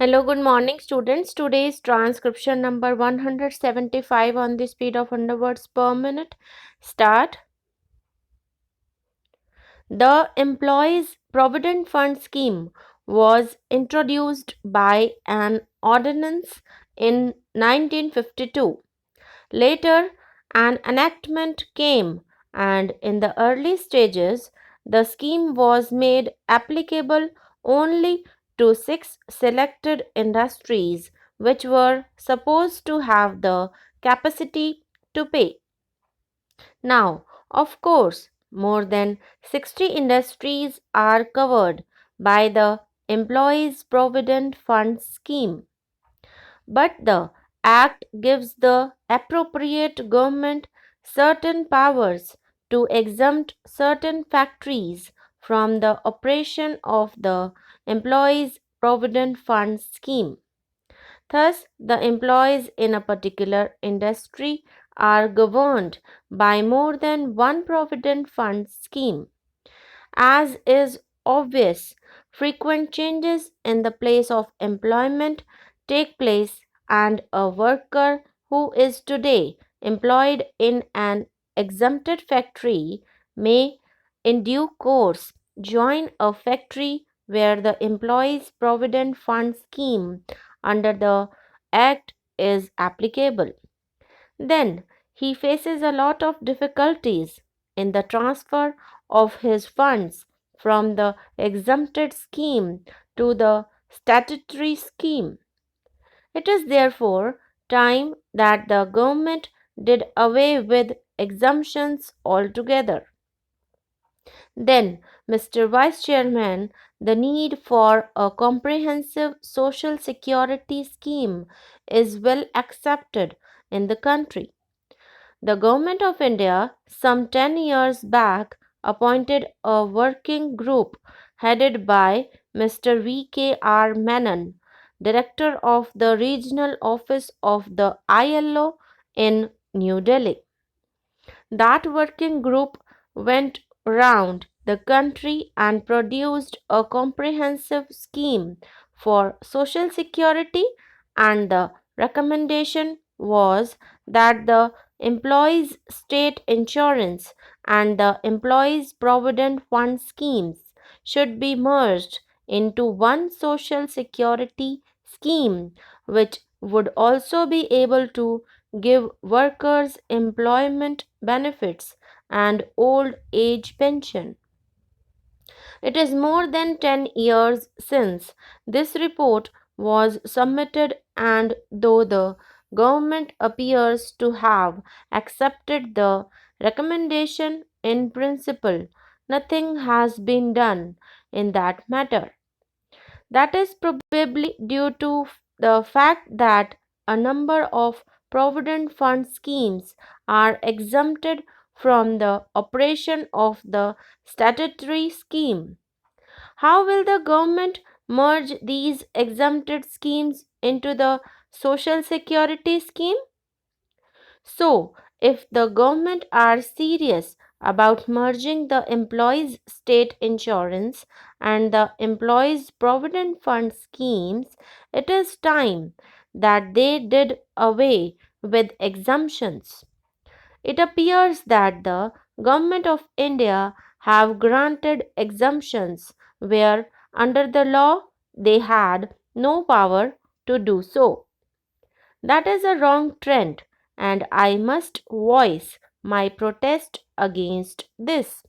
Hello, good morning, students. Today's transcription number 175 on the speed of 100 words per minute. Start. The Employees Provident Fund Scheme was introduced by an ordinance in 1952. Later, an enactment came, and in the early stages, the scheme was made applicable only to six selected industries which were supposed to have the capacity to pay. Now, of course, more than 60 industries are covered by the Employees Provident Fund Scheme. But the Act gives the appropriate government certain powers to exempt certain factories from the operation of the Employees Provident Fund Scheme. Thus, the employees in a particular industry are governed by more than one provident fund scheme. As is obvious, frequent changes in the place of employment take place, and a worker who is today employed in an exempted factory may, in due course, join a factory where the Employees Provident Fund scheme under the Act is applicable. Then he faces a lot of difficulties in the transfer of his funds from the exempted scheme to the statutory scheme. It is therefore time that the government did away with exemptions altogether. Then, Mr. Vice Chairman, the need for a comprehensive social security scheme is well accepted in the country. The Government of India, some 10 years back, appointed a working group headed by Mr. V.K.R. Menon, Director of the Regional Office of the ILO in New Delhi. That working group went round the country and produced a comprehensive scheme for social security, and the recommendation was that the employees' state insurance and the employees' provident fund schemes should be merged into one social security scheme, which would also be able to give workers employment benefits and old age pension. It is more than 10 years since this report was submitted, and though the government appears to have accepted the recommendation in principle, nothing has been done in that matter. That is probably due to the fact that a number of provident fund schemes are exempted from the operation of the statutory scheme. How will the government merge these exempted schemes into the social security scheme? So, if the government are serious about merging the employees' state insurance and the employees' provident fund schemes, it is time that they did away with exemptions. It appears that the government of India have granted exemptions where under the law they had no power to do so. That is a wrong trend, and I must voice my protest against this.